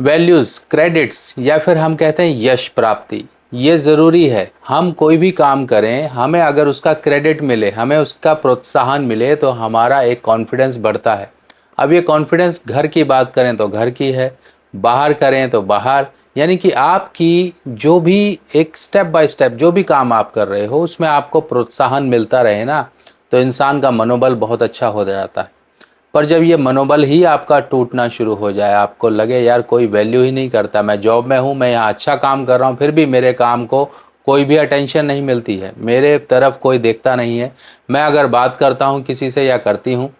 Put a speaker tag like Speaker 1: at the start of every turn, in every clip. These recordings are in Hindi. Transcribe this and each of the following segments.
Speaker 1: वैल्यूज़, क्रेडिट्स या फिर हम कहते हैं यश प्राप्ति, ये ज़रूरी है। हम कोई भी काम करें, हमें अगर उसका क्रेडिट मिले, हमें उसका प्रोत्साहन मिले तो हमारा एक कॉन्फिडेंस बढ़ता है। अब ये कॉन्फिडेंस घर की बात करें तो घर की है, बाहर करें तो बाहर, यानी कि आपकी जो भी एक स्टेप बाय स्टेप जो भी काम आप कर रहे हो उसमें आपको प्रोत्साहन मिलता रहे ना, तो इंसान का मनोबल बहुत अच्छा हो जाता है। पर जब ये मनोबल ही आपका टूटना शुरू हो जाए, आपको लगे यार कोई वैल्यू ही नहीं करता, मैं जॉब में हूँ, मैं यहाँ अच्छा काम कर रहा हूँ, फिर भी मेरे काम को कोई भी अटेंशन नहीं मिलती है, मेरे तरफ कोई देखता नहीं है, मैं अगर बात करता हूँ किसी से या करती हूँ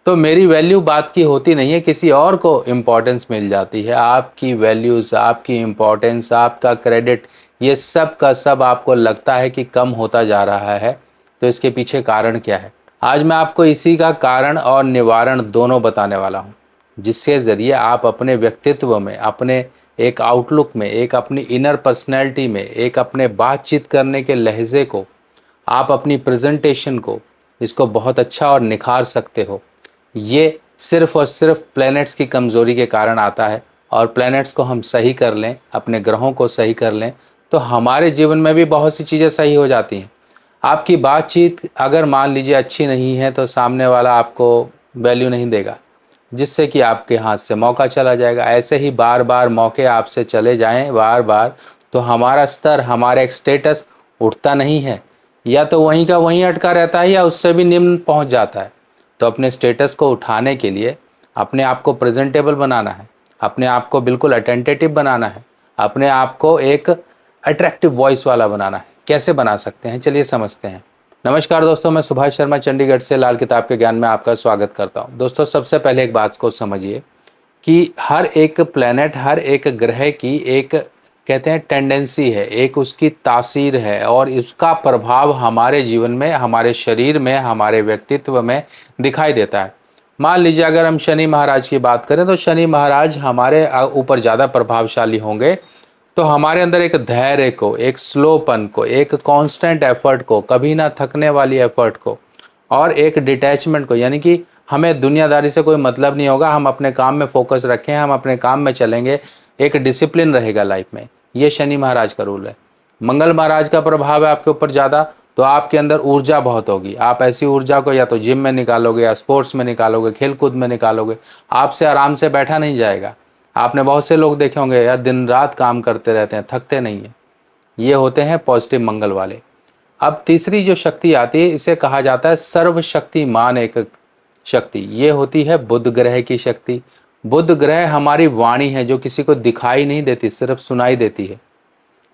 Speaker 1: तो मेरी वैल्यू बात की होती नहीं है, किसी और को इम्पोर्टेंस मिल जाती है। आपकी वैल्यूज़, आपकी इम्पोर्टेंस, आपका क्रेडिट, ये सब का सब आपको लगता है कि कम होता जा रहा है। तो इसके पीछे कारण क्या है? आज मैं आपको इसी का कारण और निवारण दोनों बताने वाला हूँ, जिसके ज़रिए आप अपने व्यक्तित्व में, अपने एक आउटलुक में, एक अपनी इनर पर्सनैलिटी में, एक अपने बातचीत करने के लहजे को, आप अपनी प्रेजेंटेशन को, इसको बहुत अच्छा और निखार सकते हो। ये सिर्फ़ और सिर्फ प्लैनेट्स की कमज़ोरी के कारण आता है, और प्लैनेट्स को हम सही कर लें, अपने ग्रहों को सही कर लें, तो हमारे जीवन में भी बहुत सी चीज़ें सही हो जाती हैं। आपकी बातचीत अगर मान लीजिए अच्छी नहीं है तो सामने वाला आपको वैल्यू नहीं देगा, जिससे कि आपके हाथ से मौका चला जाएगा। ऐसे ही बार बार मौके आपसे चले जाएं बार बार, तो हमारा स्तर, हमारा एक स्टेटस उठता नहीं है, या तो वहीं का वहीं अटका रहता है या उससे भी निम्न पहुंच जाता है। तो अपने स्टेटस को उठाने के लिए अपने आप को प्रेजेंटेबल बनाना है, अपने आप को बिल्कुल अटेंटेटिव बनाना है, अपने आप को एक अट्रैक्टिव वॉइस वाला बनाना है। कैसे बना सकते हैं, चलिए समझते हैं। नमस्कार दोस्तों, मैं सुभाष शर्मा चंडीगढ़ से लाल किताब के ज्ञान में आपका स्वागत करता हूं। दोस्तों, सबसे पहले एक बात को समझिए कि हर एक प्लेनेट, हर एक ग्रह की एक कहते हैं टेंडेंसी है, एक उसकी तासीर है, और उसका प्रभाव हमारे जीवन में, हमारे शरीर में, हमारे व्यक्तित्व में दिखाई देता है। मान लीजिए अगर हम शनि महाराज की बात करें तो शनि महाराज हमारे ऊपर ज़्यादा प्रभावशाली होंगे, तो हमारे अंदर एक धैर्य को, एक स्लोपन को, एक कांस्टेंट एफर्ट को, कभी ना थकने वाली एफर्ट को, और एक डिटैचमेंट को, यानी कि हमें दुनियादारी से कोई मतलब नहीं होगा, हम अपने काम में फोकस रखें, हम अपने काम में चलेंगे, एक डिसिप्लिन रहेगा लाइफ में। ये शनि महाराज का रूल है। मंगल महाराज का प्रभाव है आपके ऊपर ज़्यादा, तो आपके अंदर ऊर्जा बहुत होगी। आप ऐसी ऊर्जा को या तो जिम में निकालोगे, या स्पोर्ट्स में निकालोगे, खेल कूद में निकालोगे, आपसे आराम से बैठा नहीं जाएगा। आपने बहुत से लोग देखे होंगे यार, दिन रात काम करते रहते हैं, थकते नहीं हैं। ये होते हैं पॉजिटिव मंगल वाले। अब तीसरी जो शक्ति आती है, इसे कहा जाता है सर्वशक्तिमान एक शक्ति। ये होती है बुध ग्रह की शक्ति। बुध ग्रह हमारी वाणी है, जो किसी को दिखाई नहीं देती, सिर्फ सुनाई देती है।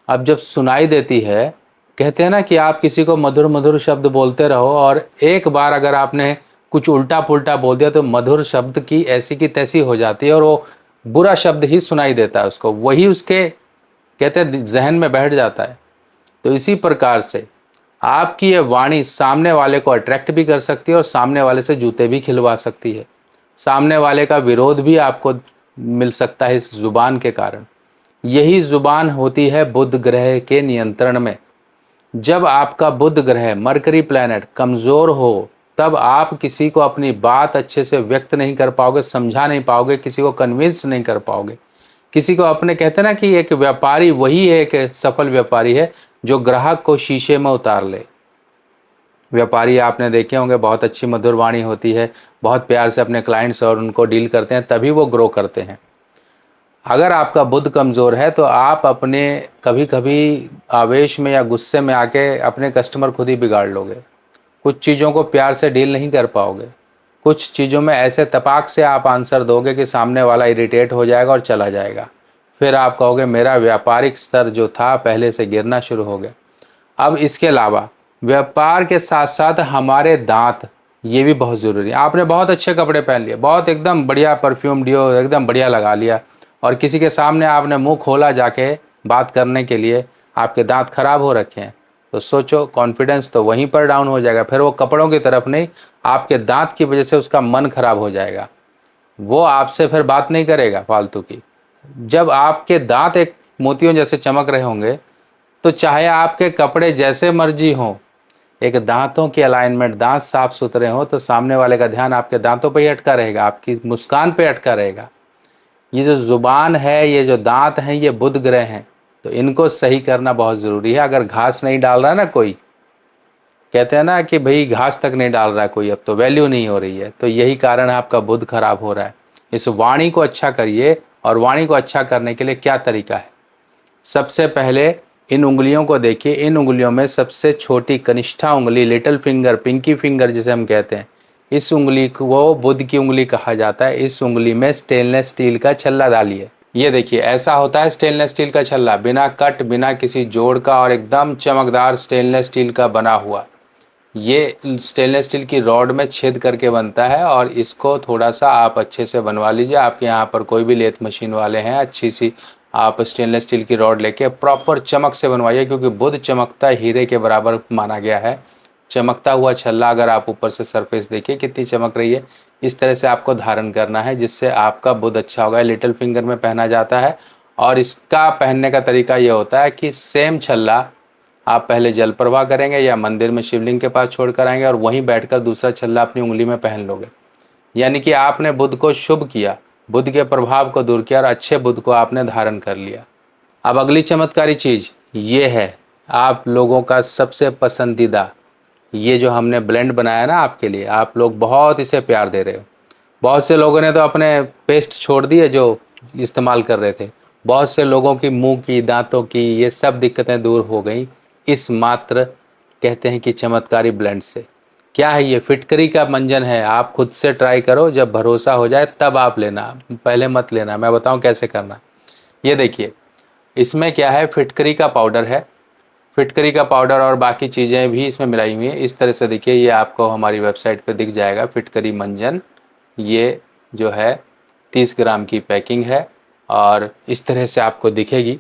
Speaker 1: अब जब सुनाई देती है, कहते हैं ना कि आप किसी को मधुर मधुर शब्द बोलते रहो, और एक बार अगर आपने कुछ उल्टा पुल्टा बोल दिया तो मधुर शब्द की ऐसी की तैसी हो जाती है, और वो बुरा शब्द ही सुनाई देता है उसको, वही उसके कहते हैं जहन में बैठ जाता है। तो इसी प्रकार से आपकी ये वाणी सामने वाले को अट्रैक्ट भी कर सकती है, और सामने वाले से जूते भी खिलवा सकती है। सामने वाले का विरोध भी आपको मिल सकता है इस जुबान के कारण। यही जुबान होती है बुध ग्रह के नियंत्रण में। जब आपका बुध ग्रह, मरकरी प्लैनेट कमज़ोर हो, तब आप किसी को अपनी बात अच्छे से व्यक्त नहीं कर पाओगे, समझा नहीं पाओगे, किसी को कन्विंस नहीं कर पाओगे। किसी को अपने, कहते हैं ना कि एक व्यापारी वही है, एक सफल व्यापारी है जो ग्राहक को शीशे में उतार ले। व्यापारी आपने देखे होंगे, बहुत अच्छी मधुर वाणी होती है, बहुत प्यार से अपने क्लाइंट्स और उनको डील करते हैं, तभी वो ग्रो करते हैं। अगर आपका बुध कमज़ोर है तो आप अपने कभी कभी आवेश में या गुस्से में आके अपने कस्टमर खुद ही बिगाड़ लोगे। कुछ चीज़ों को प्यार से डील नहीं कर पाओगे। कुछ चीज़ों में ऐसे तपाक से आप आंसर दोगे कि सामने वाला इरिटेट हो जाएगा और चला जाएगा। फिर आप कहोगे मेरा व्यापारिक स्तर जो था पहले से गिरना शुरू हो गया। अब इसके अलावा व्यापार के साथ साथ हमारे दांत, ये भी बहुत ज़रूरी है। आपने बहुत अच्छे कपड़े पहन लिए, बहुत एकदम बढ़िया परफ्यूम डियो एकदम बढ़िया लगा लिया, और किसी के सामने आपने मुंह खोला जाके बात करने के लिए, आपके दांत खराब हो रखे हैं, तो सोचो कॉन्फिडेंस तो वहीं पर डाउन हो जाएगा। फिर वो कपड़ों की तरफ नहीं, आपके दांत की वजह से उसका मन खराब हो जाएगा, वो आपसे फिर बात नहीं करेगा फालतू की। जब आपके दांत एक मोतियों जैसे चमक रहे होंगे, तो चाहे आपके कपड़े जैसे मर्जी हों, एक दांतों की अलाइनमेंट, दांत साफ सुथरे हो, तो सामने वाले का ध्यान आपके दांतों पे ही अटका रहेगा, आपकी मुस्कान पे अटका रहेगा। ये जो जुबान है, ये जो दांत हैं, ये बुध ग्रह हैं, तो इनको सही करना बहुत ज़रूरी है। अगर घास नहीं डाल रहा है ना कोई, कहते हैं ना कि भाई घास तक नहीं डाल रहा है कोई, अब तो वैल्यू नहीं हो रही है, तो यही कारण है आपका बुध खराब हो रहा है। इस वाणी को अच्छा करिए। और वाणी को अच्छा करने के लिए क्या तरीका है? सबसे पहले इन उंगलियों को देखिए। इन उंगलियों में सबसे छोटी कनिष्ठा उंगली, लिटिल फिंगर, पिंकी फिंगर जिसे हम कहते हैं, इस उंगली को बुध की उंगली कहा जाता है। इस उंगली में स्टेनलेस स्टील का छल्ला डालिए। ये देखिए ऐसा होता है स्टेनलेस स्टील का छल्ला, बिना कट, बिना किसी जोड़ का, और एकदम चमकदार स्टेनलेस स्टील का बना हुआ। ये स्टेनलेस स्टील की रॉड में छेद करके बनता है, और इसको थोड़ा सा आप अच्छे से बनवा लीजिए। आपके यहाँ पर कोई भी लेथ मशीन वाले हैं, अच्छी सी आप स्टेनलेस स्टील की रॉड लेके प्रॉपर चमक से बनवाइए, क्योंकि बुध चमकता हीरे के बराबर माना गया है। चमकता हुआ छल्ला अगर आप ऊपर से सरफेस देखिए कितनी चमक रही है, इस तरह से आपको धारण करना है, जिससे आपका बुध अच्छा होगा। लिटिल फिंगर में पहना जाता है, और इसका पहनने का तरीका ये होता है कि सेम छल्ला आप पहले जल प्रवाह करेंगे या मंदिर में शिवलिंग के पास छोड़ कर आएंगे, और वहीं बैठकर दूसरा छल्ला अपनी उंगली में पहन लोगे। यानी कि आपने बुध को शुभ किया, बुध के प्रभाव को दूर किया, और अच्छे बुध को आपने धारण कर लिया। अब अगली चमत्कारी चीज़ ये है, आप लोगों का सबसे पसंदीदा ये जो हमने ब्लेंड बनाया ना आपके लिए, आप लोग बहुत इसे प्यार दे रहे हो। बहुत से लोगों ने तो अपने पेस्ट छोड़ दिए जो इस्तेमाल कर रहे थे। बहुत से लोगों की मुंह की, दांतों की, ये सब दिक्कतें दूर हो गई इस मात्र, कहते हैं कि चमत्कारी ब्लेंड से। क्या है ये? फिटकरी का मंजन है। आप खुद से ट्राई करो, जब भरोसा हो जाए तब आप लेना, पहले मत लेना। मैं बताऊं कैसे करना। ये देखिए इसमें क्या है, फिटकरी का पाउडर है। फिटकरी का पाउडर और बाकी चीज़ें भी इसमें मिलाई हुई हैं। इस तरह से देखिए, ये आपको हमारी वेबसाइट पे दिख जाएगा, फिटकरी मंजन। ये जो है 30 ग्राम की पैकिंग है, और इस तरह से आपको दिखेगी।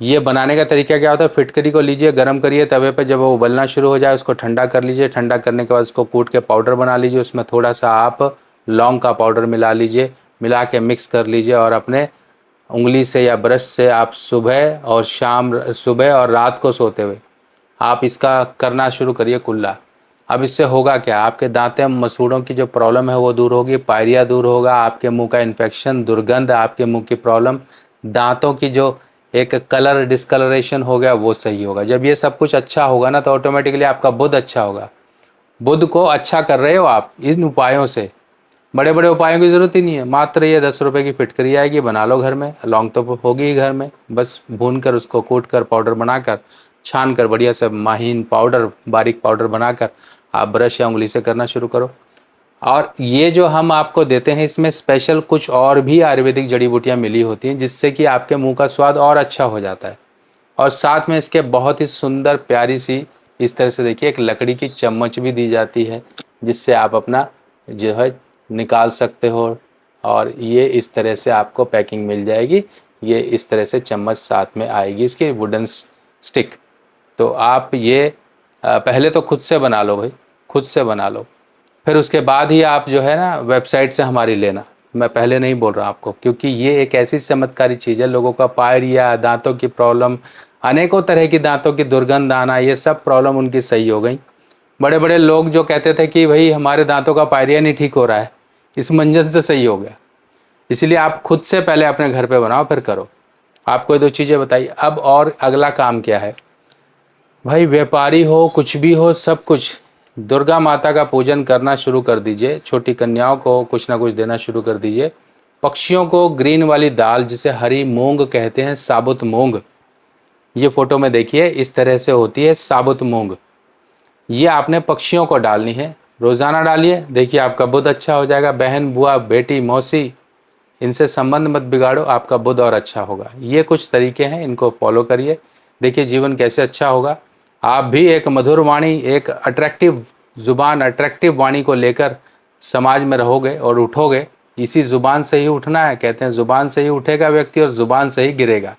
Speaker 1: ये बनाने का तरीका क्या होता है, फिटकरी को लीजिए, गर्म करिए तवे पे, जब वो उबलना शुरू हो जाए उसको ठंडा कर लीजिए। ठंडा करने के बाद उसको कूट के पाउडर बना लीजिए। उसमें थोड़ा सा आप लौंग का पाउडर मिला लीजिए। मिला के मिक्स कर लीजिए, और अपने उंगली से या ब्रश से आप सुबह और शाम, सुबह और रात को सोते हुए आप इसका करना शुरू करिए कुल्ला। अब इससे होगा क्या, आपके दांतें मसूड़ों की जो प्रॉब्लम है वो दूर होगी, पायरिया दूर होगा, आपके मुंह का इन्फेक्शन, दुर्गंध, आपके मुंह की प्रॉब्लम, दांतों की जो एक कलर डिस्कलरेशन हो गया वो सही होगा। जब ये सब कुछ अच्छा होगा ना, तो ऑटोमेटिकली आपका बुध अच्छा होगा। बुध को अच्छा कर रहे हो आप इन उपायों से। बड़े बड़े उपायों की ज़रूरत ही नहीं है। मात्र ये 10 रुपये की फिटकरी आएगी, बना लो घर में। लौंग तो होगी ही घर में, बस भून कर उसको कूट कर पाउडर बनाकर, छान कर बढ़िया से महीन पाउडर, बारीक पाउडर बनाकर आप ब्रश या उंगली से करना शुरू करो। और ये जो हम आपको देते हैं, इसमें स्पेशल कुछ और भी आयुर्वेदिक जड़ी बूटियाँ मिली होती हैं, जिससे कि आपके मुंह का स्वाद और अच्छा हो जाता है। और साथ में इसके बहुत ही सुंदर प्यारी सी, इस तरह से देखिए, एक लकड़ी की चम्मच भी दी जाती है, जिससे आप अपना जो है निकाल सकते हो। और ये इस तरह से आपको पैकिंग मिल जाएगी। ये इस तरह से चम्मच साथ में आएगी, इसकी वुडन स्टिक। तो आप ये पहले तो खुद से बना लो भाई, खुद से बना लो, फिर उसके बाद ही आप जो है ना वेबसाइट से हमारी लेना। मैं पहले नहीं बोल रहा आपको, क्योंकि ये एक ऐसी चमत्कारी चीज़ है। लोगों का पायरिया, दांतों की प्रॉब्लम, अनेकों तरह की दांतों की दुर्गंध आना, ये सब प्रॉब्लम उनकी सही हो गई। बड़े बड़े लोग जो कहते थे कि भाई हमारे दांतों का पायरिया नहीं ठीक हो रहा है, इस मंजन से सही हो गया। इसलिए आप खुद से पहले अपने घर पे बनाओ, फिर करो। आपको ये दो चीज़ें बताइए। अब और अगला काम क्या है भाई, व्यापारी हो कुछ भी हो, सब कुछ दुर्गा माता का पूजन करना शुरू कर दीजिए। छोटी कन्याओं को कुछ ना कुछ देना शुरू कर दीजिए। पक्षियों को ग्रीन वाली दाल, जिसे हरी मूंग कहते हैं, साबुत मूंग, ये फोटो में देखिए इस तरह से होती है साबुत मूंग। ये आपने पक्षियों को डालनी है, रोज़ाना डालिए। देखिए आपका बुध अच्छा हो जाएगा। बहन, बुआ, बेटी, मौसी, इनसे संबंध मत बिगाड़ो, आपका बुध और अच्छा होगा। ये कुछ तरीके हैं, इनको फॉलो करिए, देखिए जीवन कैसे अच्छा होगा। आप भी एक मधुर वाणी, एक अट्रैक्टिव ज़ुबान, अट्रैक्टिव वाणी को लेकर समाज में रहोगे और उठोगे। इसी ज़ुबान से ही उठना है, कहते हैं ज़ुबान से ही उठेगा व्यक्ति और ज़ुबान से ही गिरेगा।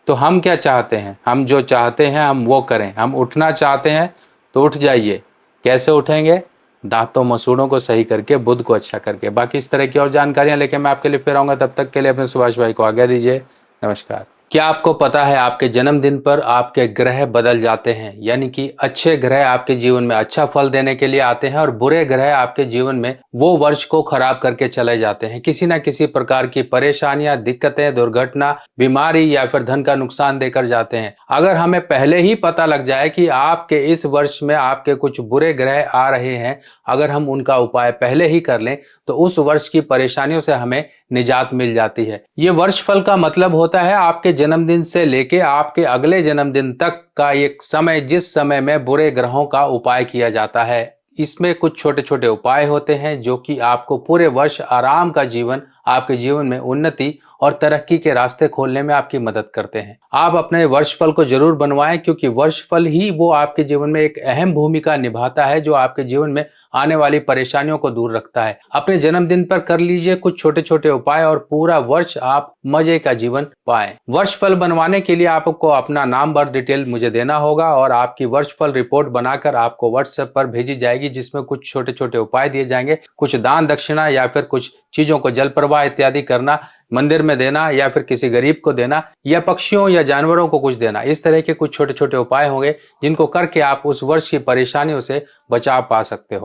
Speaker 1: तो हम क्या चाहते हैं, हम जो चाहते हैं हम वो करें। हम उठना चाहते हैं तो उठ जाइए। कैसे उठेंगे? दांतों मसूड़ों को सही करके, बुध को अच्छा करके। बाकी इस तरह की और जानकारियां लेके मैं आपके लिए फिर आऊँगा। तब तक के लिए अपने सुभाष भाई को आज्ञा दीजिए। नमस्कार। क्या आपको पता है आपके जन्मदिन पर आपके ग्रह बदल जाते हैं? यानी कि अच्छे ग्रह आपके जीवन में अच्छा फल देने के लिए आते हैं और बुरे ग्रह आपके जीवन में वो वर्ष को खराब करके चले जाते हैं। किसी ना किसी प्रकार की परेशानियां, दिक्कतें, दुर्घटना, बीमारी या फिर धन का नुकसान देकर जाते हैं। अगर हमें पहले ही पता लग जाए कि आपके इस वर्ष में आपके कुछ बुरे ग्रह आ रहे हैं, अगर हम उनका उपाय पहले ही कर लें तो उस वर्ष की परेशानियों से हमें निजात मिल जाती है। ये वर्षफल का मतलब होता है आपके जन्मदिन से लेके आपके अगले जन्मदिन तक का एक समय, जिस समय में बुरे ग्रहों का उपाय किया जाता है। इसमें कुछ छोटे छोटे उपाय होते हैं जो कि आपको पूरे वर्ष आराम का जीवन, आपके जीवन में उन्नति और तरक्की के रास्ते खोलने में आपकी मदद करते हैं। आप अपने वर्षफल को जरूर बनवाएं, क्योंकि वर्षफल ही वो आपके जीवन में एक अहम भूमिका निभाता है जो आपके जीवन में आने वाली परेशानियों को दूर रखता है। अपने जन्मदिन पर कर लीजिए कुछ छोटे छोटे उपाय और पूरा वर्ष आप मजे का जीवन पाएं। वर्षफल बनवाने के लिए आपको अपना नाम, बर्थ डिटेल मुझे देना होगा और आपकी वर्षफल रिपोर्ट बनाकर आपको व्हाट्सएप पर भेजी जाएगी, जिसमें कुछ छोटे छोटे उपाय दिए जाएंगे। कुछ दान दक्षिणा या फिर कुछ चीजों को जल प्रवाह इत्यादि करना, मंदिर में देना या फिर किसी गरीब को देना या पक्षियों या जानवरों को कुछ देना। इस तरह के कुछ छोटे छोटे उपाय होंगे जिनको करके आप उस वर्ष की परेशानियों से बचाव पा सकते हो।